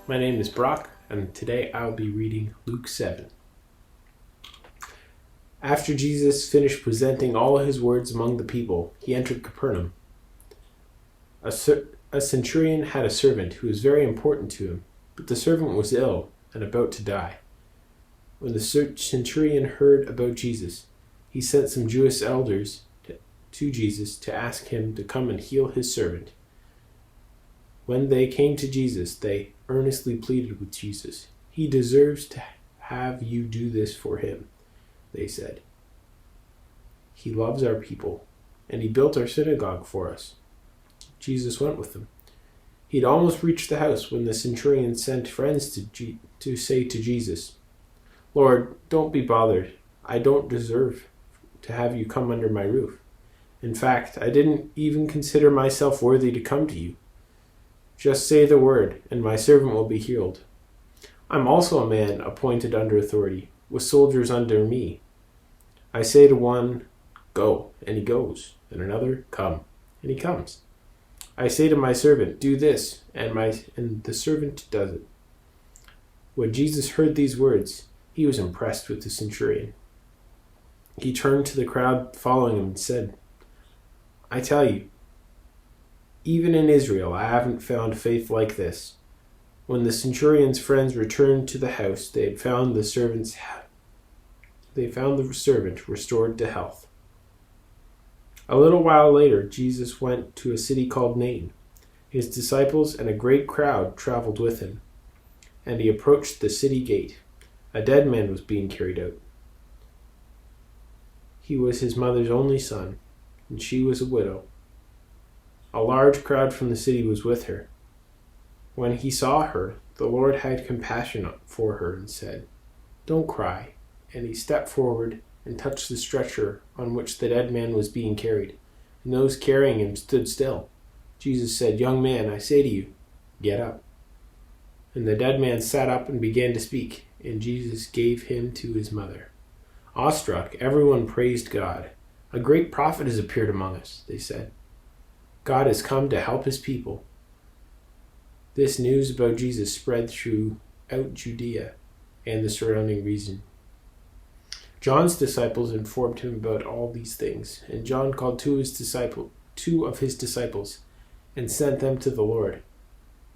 My name is Brock, and today I'll be reading Luke 7. After Jesus finished presenting all his words among the people, he entered Capernaum. A centurion had a servant who was very important to him, but the servant was ill and about to die. When the centurion heard about Jesus, he sent some Jewish elders to Jesus to ask him to come and heal his servant. When they came to Jesus, they earnestly pleaded with Jesus. "He deserves to have you do this for him," they said. "He loves our people, and he built our synagogue for us." Jesus went with them. He'd almost reached the house when the centurion sent friends to say to Jesus, "Lord, don't be bothered. I don't deserve to have you come under my roof. In fact, I didn't even consider myself worthy to come to you. Just say the word, and my servant will be healed. I'm also a man appointed under authority, with soldiers under me. I say to one, 'Go,' and he goes, and another, 'Come,' and he comes. I say to my servant, 'Do this,' and the servant does it." When Jesus heard these words, he was impressed with the centurion. He turned to the crowd following him and said, "I tell you, even in Israel I haven't found faith like this." When the centurion's friends returned to the house, they found the servant restored to health. A little while later, Jesus went to a city called Nain. His disciples and a great crowd traveled with him, and he approached the city gate. A dead man was being carried out. He was his mother's only son, and she was a widow. A large crowd from the city was with her. When he saw her, the Lord had compassion for her and said, "Don't cry." And he stepped forward and touched the stretcher on which the dead man was being carried, and those carrying him stood still. Jesus said, "Young man, I say to you, get up." And the dead man sat up and began to speak, and Jesus gave him to his mother. Awestruck, everyone praised God. "A great prophet has appeared among us," they said. God has come to help his people. This news about Jesus spread throughout Judea and the surrounding region. John's disciples informed him about all these things, and John called two of his disciples and sent them to the Lord.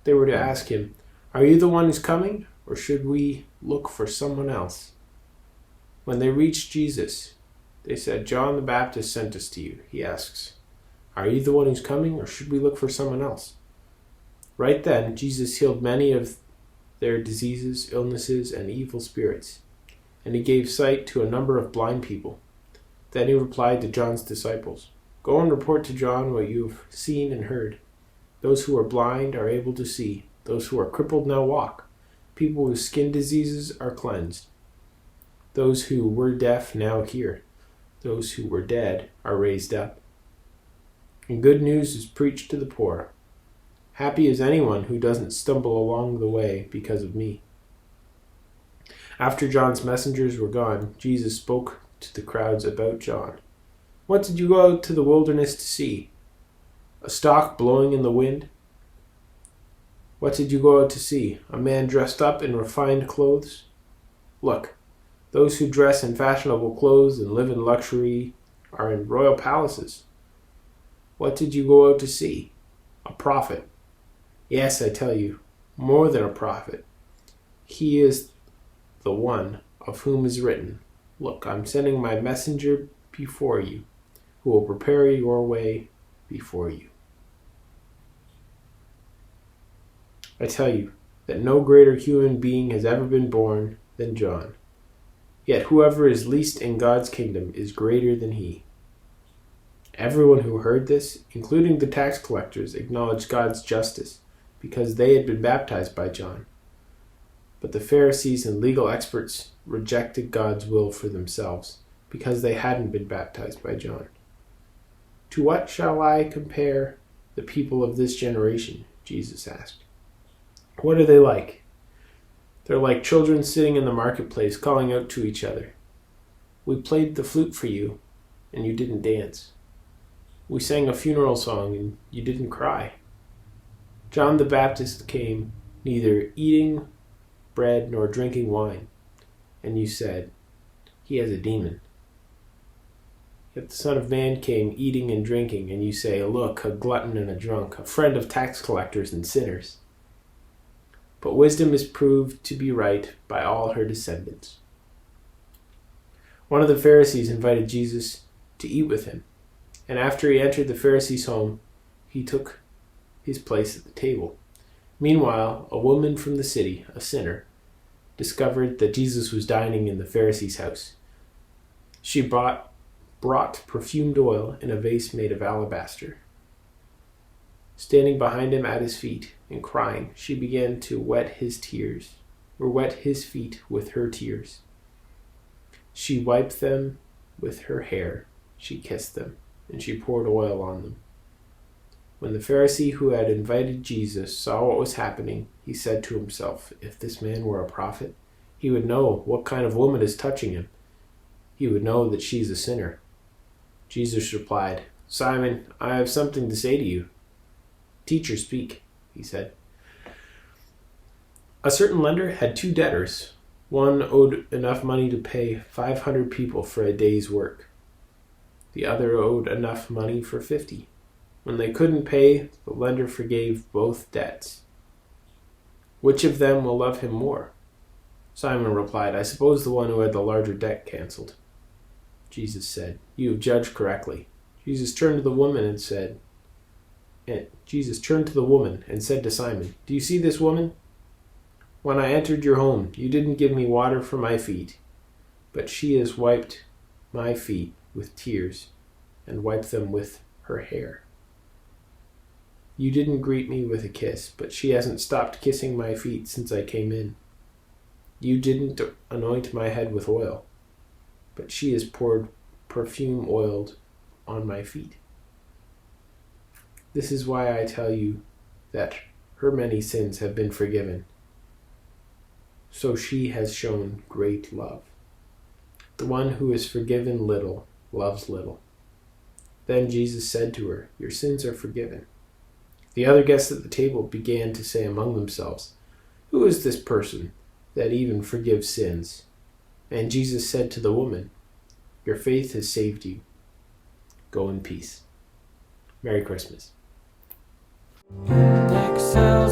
They were to ask him, "Are you the one who's coming, or should we look for someone else?" When they reached Jesus, they said, "John the Baptist sent us to you." He asks, "Are you the one who's coming, or should we look for someone else?" Right then, Jesus healed many of their diseases, illnesses, and evil spirits, and he gave sight to a number of blind people. Then he replied to John's disciples, "Go and report to John what you have seen and heard. Those who are blind are able to see. Those who are crippled now walk. People with skin diseases are cleansed. Those who were deaf now hear. Those who were dead are raised up. And good news is preached to the poor. Happy is anyone who doesn't stumble along the way because of me." After John's messengers were gone, Jesus spoke to the crowds about John. "What did you go out to the wilderness to see? A stalk blowing in the wind? What did you go out to see? A man dressed up in refined clothes? Look, those who dress in fashionable clothes and live in luxury are in royal palaces. What did you go out to see? A prophet. Yes, I tell you, more than a prophet. He is the one of whom is written, 'Look, I'm sending my messenger before you, who will prepare your way before you.' I tell you that no greater human being has ever been born than John. Yet whoever is least in God's kingdom is greater than he." Everyone who heard this, including the tax collectors, acknowledged God's justice because they had been baptized by John. But the Pharisees and legal experts rejected God's will for themselves because they hadn't been baptized by John. "To what shall I compare the people of this generation?" Jesus asked. "What are they like? They're like children sitting in the marketplace calling out to each other. 'We played the flute for you, and you didn't dance. We sang a funeral song, and you didn't cry.' John the Baptist came, neither eating bread nor drinking wine. And you said, 'He has a demon.' Yet the Son of Man came eating and drinking, and you say, 'Look, a glutton and a drunk, a friend of tax collectors and sinners.' But wisdom is proved to be right by all her descendants." One of the Pharisees invited Jesus to eat with him, and after he entered the Pharisee's home, he took his place at the table. Meanwhile, a woman from the city, a sinner, discovered that Jesus was dining in the Pharisee's house. She brought perfumed oil in a vase made of alabaster. Standing behind him at his feet and crying, she began to wet his feet with her tears. She wiped them with her hair, she kissed them, and she poured oil on them. When the Pharisee who had invited Jesus saw what was happening, he said to himself, "If this man were a prophet, he would know what kind of woman is touching him. He would know that she is a sinner." Jesus replied, "Simon, I have something to say to you." "Teacher, speak," he said. A certain lender had 2 debtors. One owed enough money to pay 500 people for a day's work. The other owed enough money for 50. When they couldn't pay, the lender forgave both debts. "Which of them will love him more?" Simon replied, "I suppose the one who had the larger debt canceled." Jesus said, "You have judged correctly." Jesus turned to the woman and said to Simon, "Do you see this woman? When I entered your home, you didn't give me water for my feet, but she has wiped my feet with tears and wiped them with her hair. You didn't greet me with a kiss, but she hasn't stopped kissing my feet since I came in. You didn't anoint my head with oil, but she has poured perfume oiled on my feet. This is why I tell you that her many sins have been forgiven. So she has shown great love. The one who is forgiven little loves little." Then Jesus said to her, "Your sins are forgiven." The other guests at the table began to say among themselves, "Who is this person that even forgives sins?" And Jesus said to the woman, "Your faith has saved you. Go in peace." Merry Christmas. In Excel.